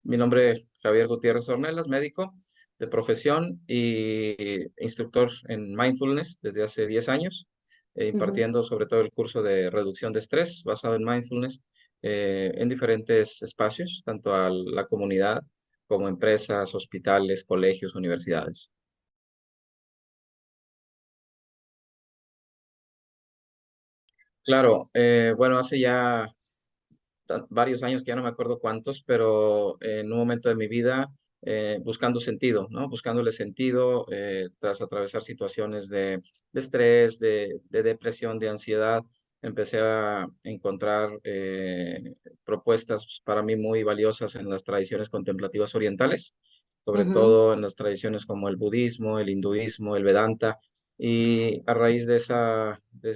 Mi nombre es Javier Gutiérrez Ornelas, médico de profesión y instructor en mindfulness desde hace 10 años, Ujú. impartiendo sobre todo el curso de reducción de estrés basado en mindfulness en diferentes espacios, tanto a la comunidad como empresas, hospitales, colegios, universidades. Claro, bueno, hace ya varios años que ya no me acuerdo cuántos, pero en un momento de mi vida buscando sentido, ¿no? Buscándole sentido tras atravesar situaciones de estrés, de depresión, de ansiedad, empecé a encontrar propuestas para mí muy valiosas en las tradiciones contemplativas orientales, sobre Ujú. todo en las tradiciones como el budismo, el hinduismo, el Vedanta, y a raíz de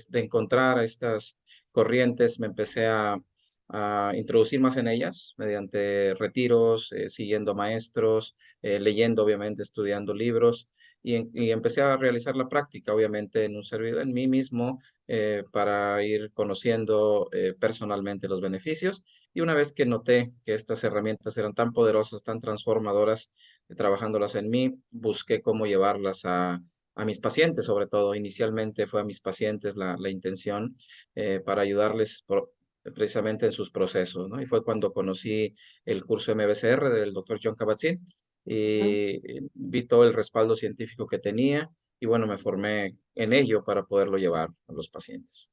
de encontrar estas corrientes, me empecé a introducir más en ellas mediante retiros, siguiendo maestros, leyendo, obviamente, estudiando libros y empecé a realizar la práctica, obviamente, en un servidor, en mí mismo, para ir conociendo personalmente los beneficios. Y una vez que noté que estas herramientas eran tan poderosas, tan transformadoras, trabajándolas en mí, busqué cómo llevarlas a mis pacientes, sobre todo. Inicialmente fue a mis pacientes la intención para ayudarles precisamente en sus procesos, ¿no? Y fue cuando conocí el curso MBCR del doctor John Kabat-Zinn Ujú. y vi todo el respaldo científico que tenía y bueno, me formé en ello para poderlo llevar a los pacientes.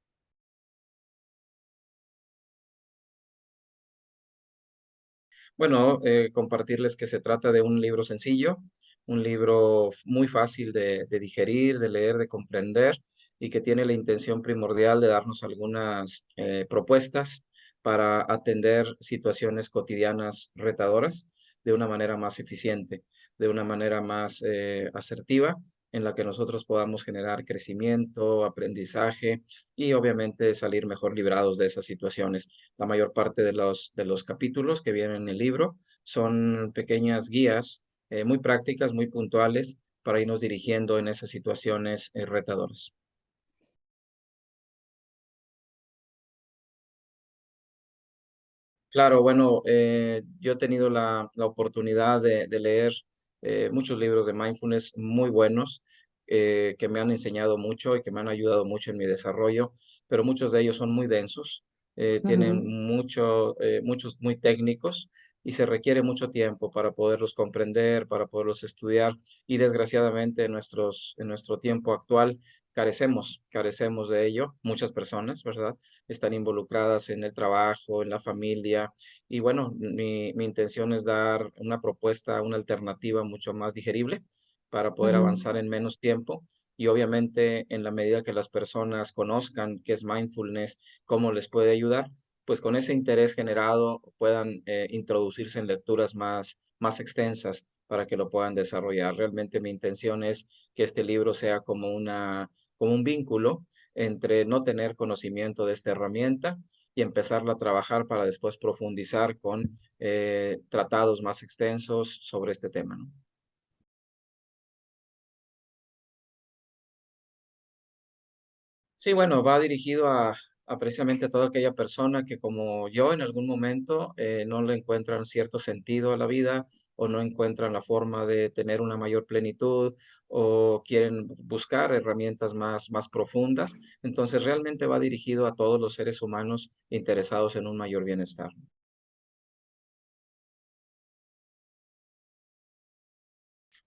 Bueno, compartirles que se trata de un libro sencillo, un libro muy fácil de digerir, de leer, de comprender y que tiene la intención primordial de darnos algunas propuestas para atender situaciones cotidianas retadoras de una manera más eficiente, de una manera más asertiva, en la que nosotros podamos generar crecimiento, aprendizaje y obviamente salir mejor librados de esas situaciones. La mayor parte de de los capítulos que vienen en el libro son pequeñas guías muy prácticas, muy puntuales para irnos dirigiendo en esas situaciones retadoras. Claro, bueno, yo he tenido la oportunidad de leer muchos libros de mindfulness muy buenos que me han enseñado mucho y que me han ayudado mucho en mi desarrollo, pero muchos de ellos son muy densos, tienen Ujú. muchos muy técnicos y se requiere mucho tiempo para poderlos comprender, para poderlos estudiar y desgraciadamente en nuestro tiempo actual carecemos de ello, muchas personas, ¿verdad? Están involucradas en el trabajo, en la familia. Y bueno, mi intención es dar una propuesta, una alternativa mucho más digerible para poder Ujú. avanzar en menos tiempo. Y obviamente, en la medida que las personas conozcan qué es mindfulness, cómo les puede ayudar, pues con ese interés generado puedan introducirse en lecturas más extensas para que lo puedan desarrollar. Realmente mi intención es que este libro sea como como un vínculo entre no tener conocimiento de esta herramienta y empezarla a trabajar para después profundizar con tratados más extensos sobre este tema, ¿no? Sí, bueno, va dirigido a precisamente toda aquella persona que como yo en algún momento no le encuentran cierto sentido a la vida o no encuentran la forma de tener una mayor plenitud o quieren buscar herramientas más profundas. Entonces realmente va dirigido a todos los seres humanos interesados en un mayor bienestar.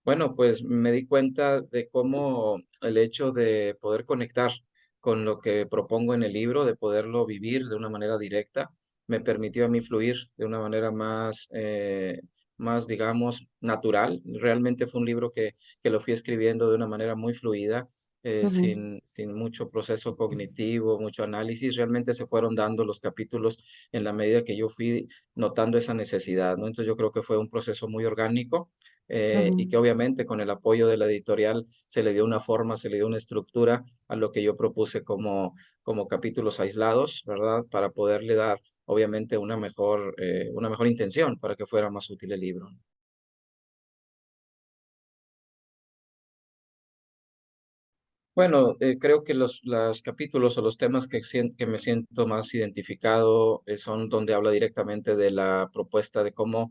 Bueno, pues me di cuenta de cómo el hecho de poder conectar con lo que propongo en el libro, de poderlo vivir de una manera directa, me permitió a mí fluir de una manera más, digamos, natural. Realmente fue un libro que lo fui escribiendo de una manera muy fluida, Ujú. sin mucho proceso cognitivo, mucho análisis. Realmente se fueron dando los capítulos en la medida que yo fui notando esa necesidad, ¿no? Entonces yo creo que fue un proceso muy orgánico y que Ujú. obviamente con el apoyo de la editorial se le dio una forma, se le dio una estructura a lo que yo propuse como capítulos aislados, ¿verdad? Para poderle dar obviamente una mejor intención para que fuera más útil el libro. Bueno, creo que los capítulos o los temas que me siento más identificado son donde habla directamente de la propuesta de cómo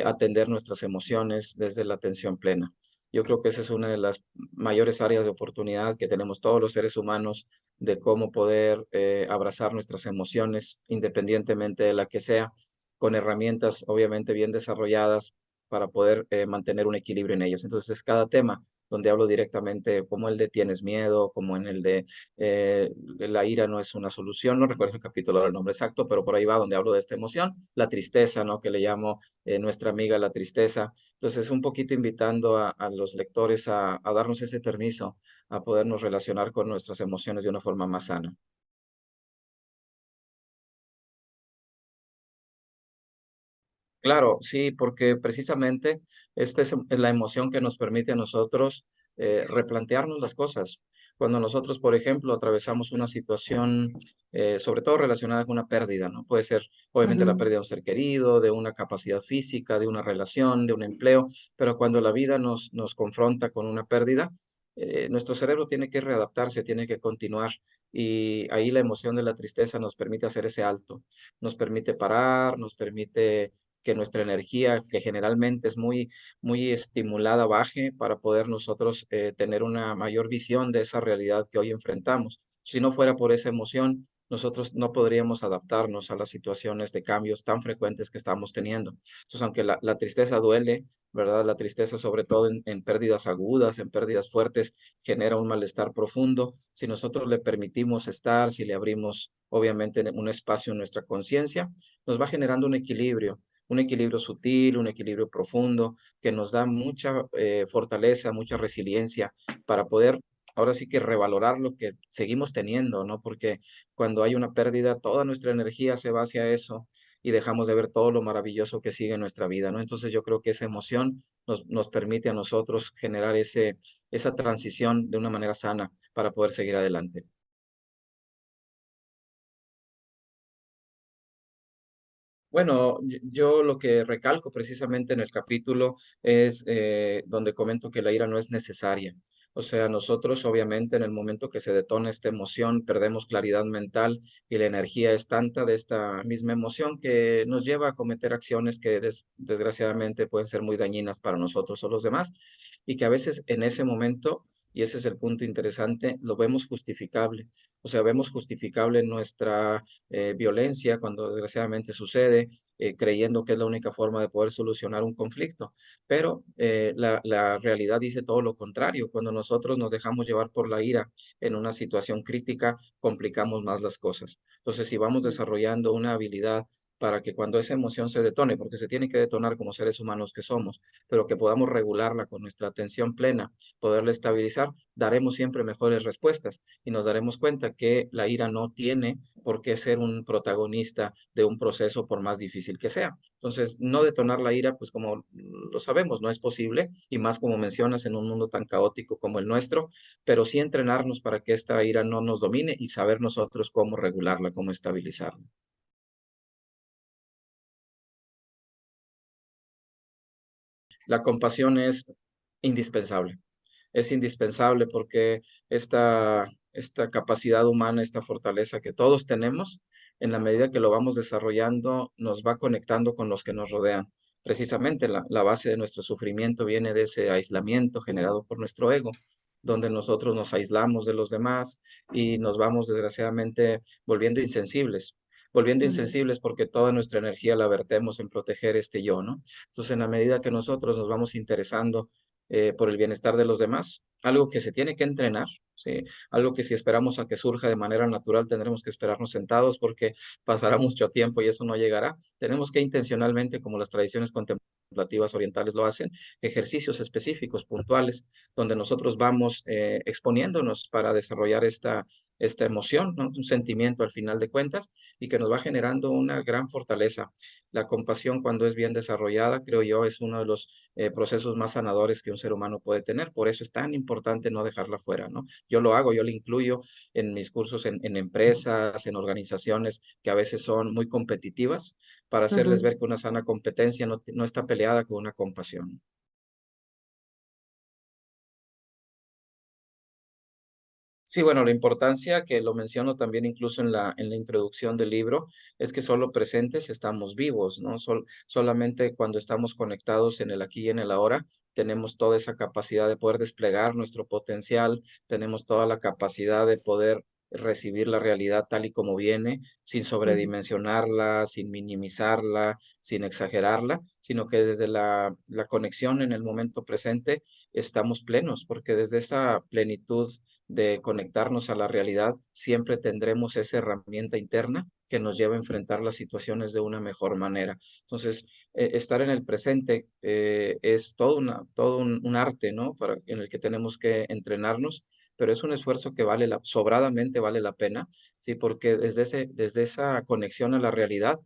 atender nuestras emociones desde la atención plena. Yo creo que esa es una de las mayores áreas de oportunidad que tenemos todos los seres humanos de cómo poder abrazar nuestras emociones independientemente de la que sea, con herramientas obviamente bien desarrolladas para poder mantener un equilibrio en ellos. Entonces, cada tema donde hablo directamente como el de tienes miedo, como en el de la ira no es una solución, no recuerdo el capítulo, el nombre exacto, pero por ahí va donde hablo de esta emoción, la tristeza, ¿no? Que le llamo nuestra amiga la tristeza. Entonces, un poquito invitando a los lectores a darnos ese permiso, a podernos relacionar con nuestras emociones de una forma más sana. Claro, sí, porque precisamente esta es la emoción que nos permite a nosotros replantearnos las cosas. Cuando nosotros, por ejemplo, atravesamos una situación, sobre todo relacionada con una pérdida, ¿no? Puede ser, obviamente, la Ujú, pérdida de un ser querido, de una capacidad física, de una relación, de un empleo, pero cuando la vida nos confronta con una pérdida, nuestro cerebro tiene que readaptarse, tiene que continuar, y ahí la emoción de la tristeza nos permite hacer ese alto, nos permite parar, nos permite que nuestra energía, que generalmente es muy estimulada, baje para poder nosotros tener una mayor visión de esa realidad que hoy enfrentamos. Si no fuera por esa emoción, nosotros no podríamos adaptarnos a las situaciones de cambios tan frecuentes que estamos teniendo. Entonces, aunque la tristeza duele, ¿verdad? La tristeza, sobre todo en pérdidas agudas, en pérdidas fuertes, genera un malestar profundo. Si nosotros le permitimos estar, si le abrimos, obviamente, un espacio en nuestra conciencia, nos va generando un equilibrio sutil, un equilibrio profundo, que nos da mucha fortaleza, mucha resiliencia para poder ahora sí que revalorar lo que seguimos teniendo, ¿no? Porque cuando hay una pérdida, toda nuestra energía se va hacia eso y dejamos de ver todo lo maravilloso que sigue en nuestra vida, ¿no? Entonces yo creo que esa emoción nos permite a nosotros generar esa transición de una manera sana para poder seguir adelante. Bueno, yo lo que recalco precisamente en el capítulo es donde comento que la ira no es necesaria. O sea, nosotros obviamente en el momento que se detona esta emoción perdemos claridad mental y la energía es tanta de esta misma emoción que nos lleva a cometer acciones que desgraciadamente pueden ser muy dañinas para nosotros o los demás y que a veces en ese momento, y ese es el punto interesante, lo vemos justificable. O sea, vemos justificable nuestra violencia cuando desgraciadamente sucede, creyendo que es la única forma de poder solucionar un conflicto. Pero la realidad dice todo lo contrario. Cuando nosotros nos dejamos llevar por la ira en una situación crítica, complicamos más las cosas. Entonces, si vamos desarrollando una habilidad para que cuando esa emoción se detone, porque se tiene que detonar como seres humanos que somos, pero que podamos regularla con nuestra atención plena, poderla estabilizar, daremos siempre mejores respuestas y nos daremos cuenta que la ira no tiene por qué ser un protagonista de un proceso por más difícil que sea. Entonces, no detonar la ira, pues como lo sabemos, no es posible, y más como mencionas, en un mundo tan caótico como el nuestro, pero sí entrenarnos para que esta ira no nos domine y saber nosotros cómo regularla, cómo estabilizarla. La compasión es indispensable. Es indispensable porque esta capacidad humana, esta fortaleza que todos tenemos, en la medida que lo vamos desarrollando, nos va conectando con los que nos rodean. Precisamente la base de nuestro sufrimiento viene de ese aislamiento generado por nuestro ego, donde nosotros nos aislamos de los demás y nos vamos desgraciadamente volviendo insensibles. Volviendo ujú, insensibles porque toda nuestra energía la vertemos en proteger este yo, ¿no? Entonces, en la medida que nosotros nos vamos interesando por el bienestar de los demás, algo que se tiene que entrenar, ¿sí? Algo que si esperamos a que surja de manera natural, tendremos que esperarnos sentados porque pasará mucho tiempo y eso no llegará. Tenemos que intencionalmente, como las tradiciones contemplativas orientales lo hacen, ejercicios específicos, puntuales, donde nosotros vamos exponiéndonos para desarrollar esta emoción, ¿no? Un sentimiento al final de cuentas y que nos va generando una gran fortaleza. La compasión, cuando es bien desarrollada, creo yo, es uno de los procesos más sanadores que un ser humano puede tener. Por eso es tan importante no dejarla fuera, ¿no? Yo lo hago, yo lo incluyo en mis cursos en empresas, en organizaciones que a veces son muy competitivas, para hacerles ujú. ver que una sana competencia no está peleada con una compasión. Sí, bueno, la importancia que lo menciono también incluso en la introducción del libro es que solo presentes estamos vivos, ¿no? Solamente cuando estamos conectados en el aquí y en el ahora, tenemos toda esa capacidad de poder desplegar nuestro potencial, tenemos toda la capacidad de poder recibir la realidad tal y como viene, sin Ujú, sobredimensionarla, sin minimizarla, sin exagerarla, sino que desde la conexión en el momento presente estamos plenos, porque desde esa plenitud de conectarnos a la realidad, siempre tendremos esa herramienta interna que nos lleva a enfrentar las situaciones de una mejor manera. Entonces, estar en el presente es todo un arte, ¿no? En el que tenemos que entrenarnos, pero es un esfuerzo que sobradamente vale la pena, ¿sí? Porque desde esa conexión a la realidad,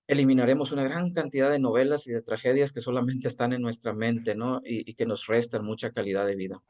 eliminaremos una gran cantidad de novelas y de tragedias que solamente están en nuestra mente, ¿no? Y que nos restan mucha calidad de vida.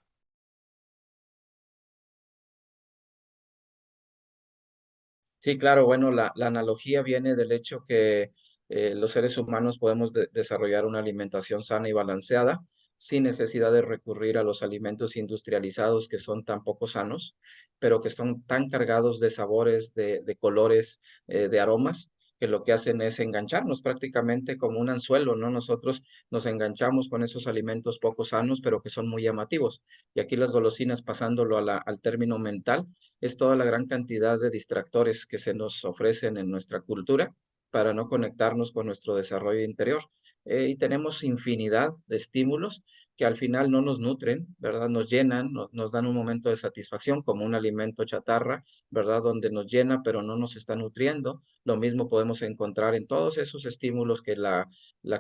Sí, claro, bueno, la analogía viene del hecho que los seres humanos podemos desarrollar una alimentación sana y balanceada sin necesidad de recurrir a los alimentos industrializados que son tan poco sanos, pero que son tan cargados de sabores, de colores, de aromas, que lo que hacen es engancharnos prácticamente como un anzuelo, ¿no? Nosotros nos enganchamos con esos alimentos poco sanos, pero que son muy llamativos. Y aquí las golosinas, pasándolo a al término mental, es toda la gran cantidad de distractores que se nos ofrecen en nuestra cultura para no conectarnos con nuestro desarrollo interior. Y tenemos infinidad de estímulos que al final no nos nutren, ¿verdad? Nos llenan, nos dan un momento de satisfacción como un alimento chatarra, ¿verdad? Donde nos llena, pero no nos está nutriendo. Lo mismo podemos encontrar en todos esos estímulos que la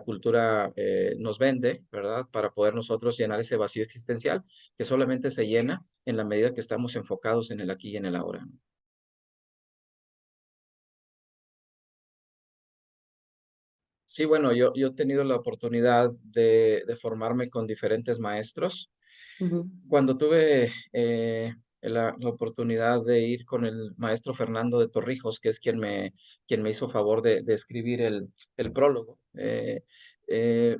cultura nos vende, ¿verdad? Para poder nosotros llenar ese vacío existencial que solamente se llena en la medida que estamos enfocados en el aquí y en el ahora, ¿no? Sí, bueno, yo he tenido la oportunidad de formarme con diferentes maestros. ujú, Cuando tuve la oportunidad de ir con el maestro Fernando de Torrijos, que es quien me hizo favor de escribir el prólogo,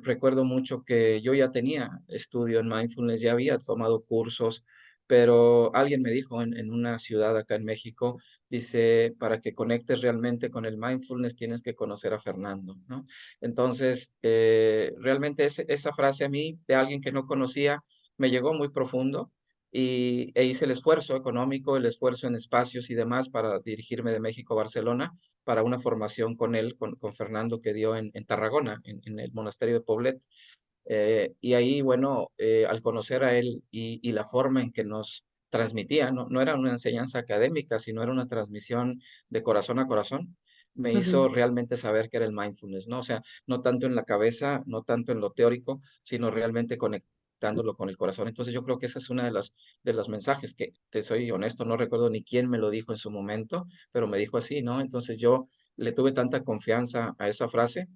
recuerdo mucho que yo ya tenía estudio en mindfulness, ya había tomado cursos, pero alguien me dijo en una ciudad acá en México, dice, para que conectes realmente con el mindfulness tienes que conocer a Fernando, ¿no? Entonces, realmente esa frase a mí, de alguien que no conocía, me llegó muy profundo e hice el esfuerzo económico, el esfuerzo en espacios y demás para dirigirme de México a Barcelona para una formación con él, con Fernando, que dio en Tarragona, en el monasterio de Poblet. Y ahí, bueno, al conocer a él y la forma en que nos transmitía, no era una enseñanza académica, sino era una transmisión de corazón a corazón, me hizo ujú, realmente saber que era el mindfulness, ¿no? O sea, no tanto en la cabeza, no tanto en lo teórico, sino realmente conectándolo con el corazón. Entonces yo creo que esa es una de los mensajes que, te soy honesto, no recuerdo ni quién me lo dijo en su momento, pero me dijo así, ¿no? Entonces yo le tuve tanta confianza a esa frase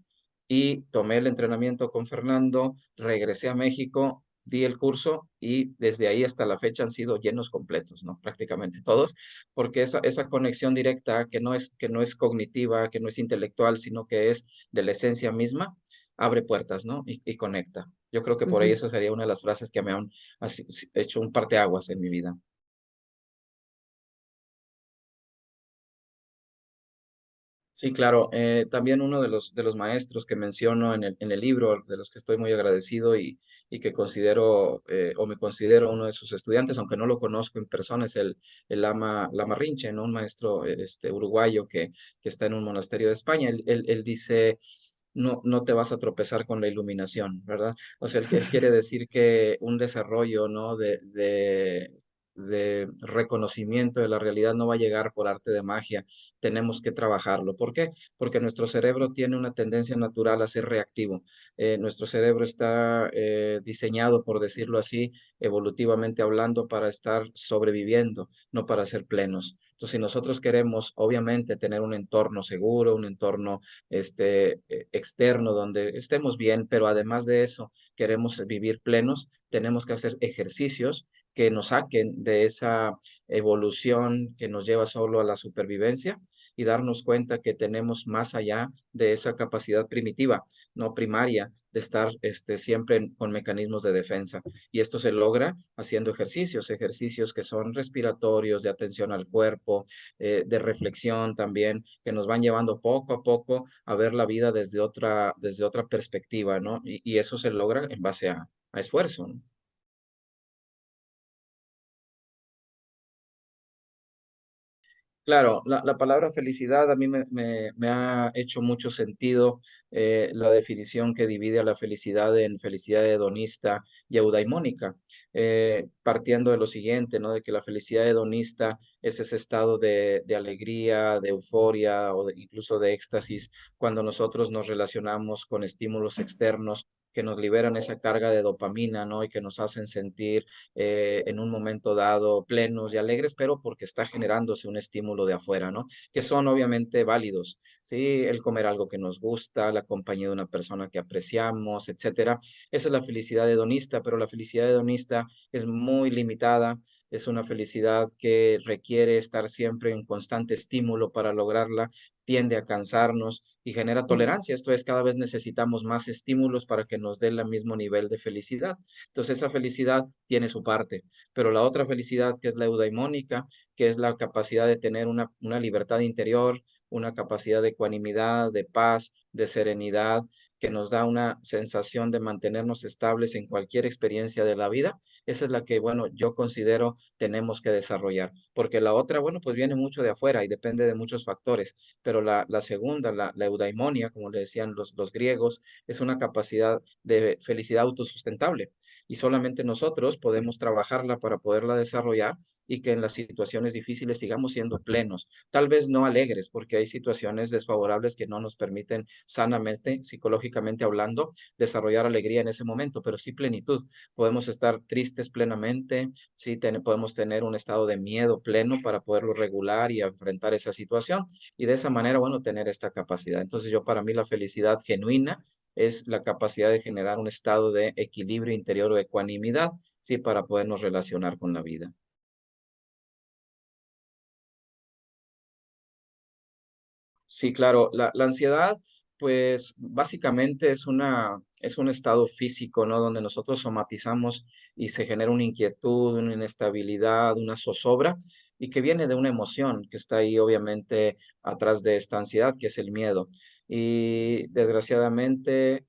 y tomé el entrenamiento con Fernando, regresé a México, di el curso y desde ahí hasta la fecha han sido llenos completos, ¿no? Prácticamente todos, porque esa conexión directa que no es cognitiva, que no es intelectual, sino que es de la esencia misma, abre puertas, ¿no? Y conecta. Yo creo que por ahí ujú. esa sería una de las frases que me han hecho un parteaguas en mi vida. Sí, claro. También uno de los maestros que menciono en el libro, de los que estoy muy agradecido y que considero o me considero uno de sus estudiantes, aunque no lo conozco en persona, es el Lama Rinche, ¿no? Un maestro uruguayo que está en un monasterio de España. Él dice, no te vas a tropezar con la iluminación, ¿verdad? O sea, él quiere decir que un desarrollo, ¿no? De reconocimiento de la realidad no va a llegar por arte de magia, tenemos que trabajarlo. ¿Por qué? Porque nuestro cerebro tiene una tendencia natural a ser reactivo. Nuestro cerebro está diseñado, por decirlo así, evolutivamente hablando, para estar sobreviviendo, no para ser plenos. Entonces, si nosotros queremos, obviamente, tener un entorno seguro, un entorno externo donde estemos bien, pero además de eso, queremos vivir plenos, tenemos que hacer ejercicios que nos saquen de esa evolución que nos lleva solo a la supervivencia y darnos cuenta que tenemos más allá de esa capacidad primitiva, no primaria, de estar siempre con mecanismos de defensa. Y esto se logra haciendo ejercicios, ejercicios que son respiratorios, de atención al cuerpo, de reflexión también, que nos van llevando poco a poco a ver la vida desde otra perspectiva, ¿no? Y eso se logra en base a esfuerzo, ¿no? Claro, la palabra felicidad a mí me ha hecho mucho sentido la definición que divide a la felicidad en felicidad hedonista y eudaimónica, partiendo de lo siguiente, ¿no? De que la felicidad hedonista es ese estado de alegría, de euforia o incluso de éxtasis cuando nosotros nos relacionamos con estímulos externos que nos liberan esa carga de dopamina, ¿no? Y que nos hacen sentir en un momento dado plenos y alegres, pero porque está generándose un estímulo de afuera, ¿no? Que son obviamente válidos, ¿sí? El comer algo que nos gusta, la compañía de una persona que apreciamos, etcétera. Esa es la felicidad hedonista, pero la felicidad hedonista es muy limitada. Es una felicidad que requiere estar siempre en constante estímulo para lograrla, tiende a cansarnos y genera tolerancia. Esto es, cada vez necesitamos más estímulos para que nos dé el mismo nivel de felicidad. Entonces, esa felicidad tiene su parte, pero la otra felicidad, que es la eudaimónica, que es la capacidad de tener una libertad interior, una capacidad de ecuanimidad, de paz, de serenidad, que nos da una sensación de mantenernos estables en cualquier experiencia de la vida, esa es la que, bueno, yo considero tenemos que desarrollar, porque la otra, bueno, pues viene mucho de afuera y depende de muchos factores, pero la segunda, la eudaimonia, como le decían los griegos, es una capacidad de felicidad autosustentable y solamente nosotros podemos trabajarla para poderla desarrollar y que en las situaciones difíciles sigamos siendo plenos, tal vez no alegres, porque hay situaciones desfavorables que no nos permiten sanamente, psicológicamente hablando, desarrollar alegría en ese momento, pero sí plenitud. Podemos estar tristes plenamente, sí podemos tener un estado de miedo pleno para poderlo regular y enfrentar esa situación y de esa manera, bueno, tener esta capacidad. Entonces yo para mí la felicidad genuina es la capacidad de generar un estado de equilibrio interior o ecuanimidad, sí, para podernos relacionar con la vida. Sí, claro, la ansiedad, pues básicamente es un estado físico, ¿no? Donde nosotros somatizamos y se genera una inquietud, una inestabilidad, una zozobra, y que viene de una emoción que está ahí obviamente atrás de esta ansiedad, que es el miedo. Y desgraciadamente,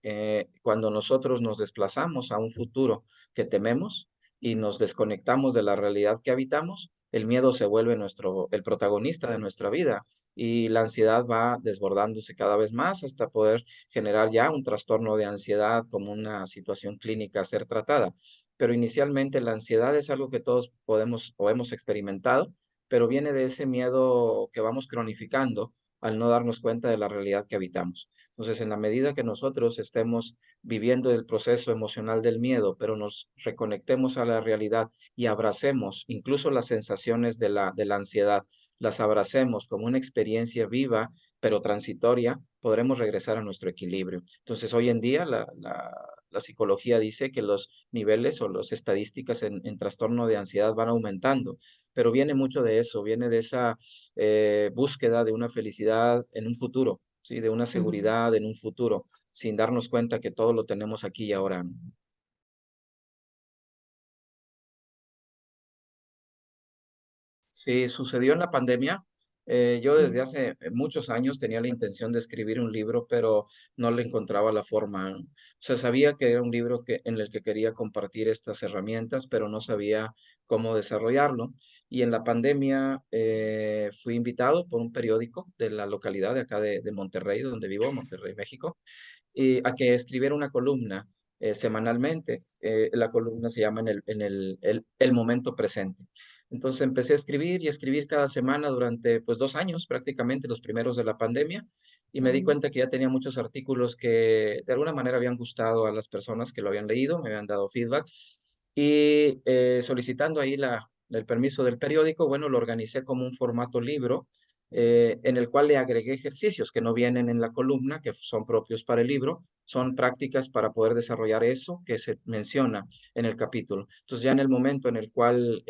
cuando nosotros nos desplazamos a un futuro que tememos y nos desconectamos de la realidad que habitamos, el miedo se vuelve el protagonista de nuestra vida y la ansiedad va desbordándose cada vez más hasta poder generar ya un trastorno de ansiedad como una situación clínica a ser tratada. Pero inicialmente la ansiedad es algo que todos podemos o hemos experimentado, pero viene de ese miedo que vamos cronificando al no darnos cuenta de la realidad que habitamos. Entonces, en la medida que nosotros estemos viviendo el proceso emocional del miedo, pero nos reconectemos a la realidad y abracemos incluso las sensaciones de la ansiedad, las abracemos como una experiencia viva, pero transitoria, podremos regresar a nuestro equilibrio. Entonces, hoy en día la psicología dice que los niveles o las estadísticas en trastorno de ansiedad van aumentando, pero viene mucho de eso, viene de esa búsqueda de una felicidad en un futuro, ¿sí? De una Ujú. seguridad en un futuro, sin darnos cuenta que todo lo tenemos aquí y ahora, ¿no? Sí, sucedió en la pandemia. Yo desde Mm. hace muchos años tenía la intención de escribir un libro, pero no le encontraba la forma, ¿no? O sea, sabía que era un libro en el que quería compartir estas herramientas, pero no sabía cómo desarrollarlo. Y en la pandemia fui invitado por un periódico de la localidad de acá de Monterrey, donde vivo, Monterrey, México, y a que escribiera una columna semanalmente. La columna se llama el momento presente. Entonces empecé a escribir y escribir cada semana durante pues 2 años prácticamente, los primeros de la pandemia, y me di Ujú. cuenta que ya tenía muchos artículos que de alguna manera habían gustado a las personas que lo habían leído, me habían dado feedback, y solicitando ahí el permiso del periódico, bueno, lo organicé como un formato libro, en el cual le agregué ejercicios que no vienen en la columna, que son propios para el libro, son prácticas para poder desarrollar eso que se menciona en el capítulo. Entonces ya en el momento en el cual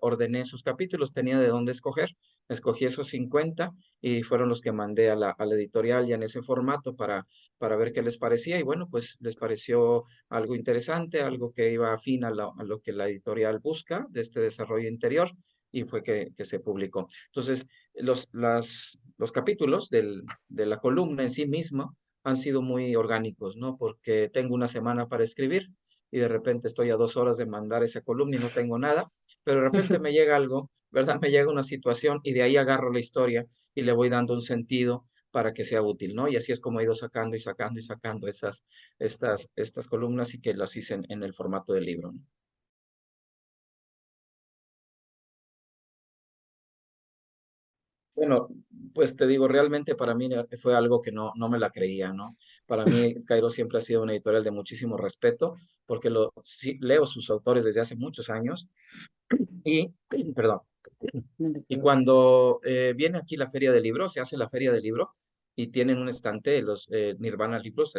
ordené esos capítulos, tenía de dónde escoger. Escogí esos 50 y fueron los que mandé a la editorial ya en ese formato para ver qué les parecía. Y bueno, pues les pareció algo interesante, algo que iba afín a lo que la editorial busca de este desarrollo interior y fue que se publicó. Entonces, los capítulos de la columna en sí misma han sido muy orgánicos, ¿no? Porque tengo una semana para escribir y de repente estoy a 2 horas de mandar esa columna y no tengo nada, pero de repente me llega algo, ¿verdad? Me llega una situación y de ahí agarro la historia y le voy dando un sentido para que sea útil, ¿no? Y así es como he ido sacando y sacando y sacando estas columnas y que las hice en el formato del libro, ¿no? Bueno, pues te digo, realmente para mí fue algo que no me la creía, ¿no? Para mí, Cairo siempre ha sido una editorial de muchísimo respeto, porque sí, leo sus autores desde hace muchos años y, perdón, No te y preocupes. cuando viene aquí la Feria del Libro, se hace la Feria del Libro y tienen un estante, los Nirvana Libros,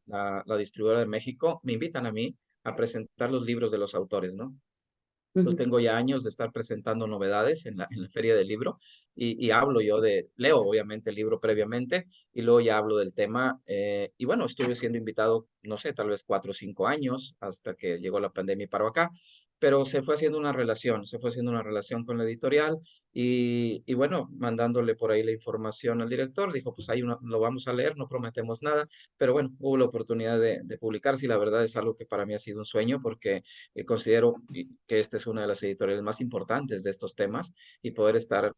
la distribuidora de México, me invitan a mí a presentar los libros de los autores, ¿no? Pues Ujú, tengo ya años de estar presentando novedades en la feria del libro y hablo yo leo obviamente el libro previamente y luego ya hablo del tema. Y bueno, estuve siendo invitado, no sé, tal vez 4 o 5 años hasta que llegó la pandemia y paró acá, pero se fue haciendo una relación, se fue haciendo una relación con la editorial y bueno, mandándole por ahí la información al director, dijo, pues ahí lo vamos a leer, no prometemos nada, pero bueno, hubo la oportunidad de publicarse y la verdad es algo que para mí ha sido un sueño porque considero que esta es una de las editoriales más importantes de estos temas y poder estar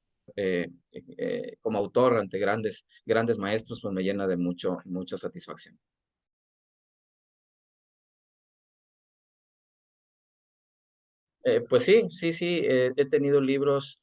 como autor ante grandes maestros, pues me llena de mucha satisfacción. Pues sí, sí, sí, he tenido libros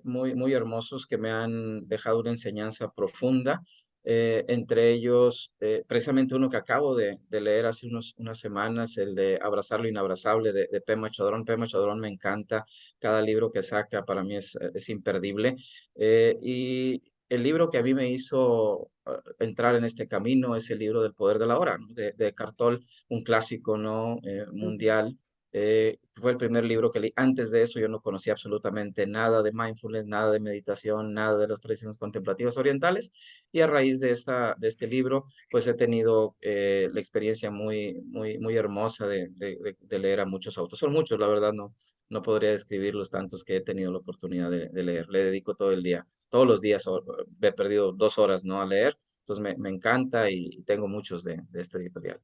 muy hermosos que me han dejado una enseñanza profunda. Entre ellos, precisamente uno que acabo de leer hace unas semanas, el de Abrazar lo inabrazable de Pema Chodrón. Pema Chodrón me encanta, cada libro que saca para mí es imperdible. Y el libro que a mí me hizo entrar en este camino es el libro del poder de la hora, ¿no? De Eckhart Tolle, un clásico, ¿no? ujú. Mundial. Fue el primer libro que leí. Antes de eso yo no conocía absolutamente nada de mindfulness, nada de meditación, nada de las tradiciones contemplativas orientales. Y a raíz de este libro, pues he tenido la experiencia muy hermosa de leer a muchos autores. Son muchos, la verdad, no podría describir los tantos que he tenido la oportunidad de leer. Le dedico todo el día, todos los días he perdido 2 horas, ¿no? A leer. Entonces me encanta y tengo muchos de esta editorial.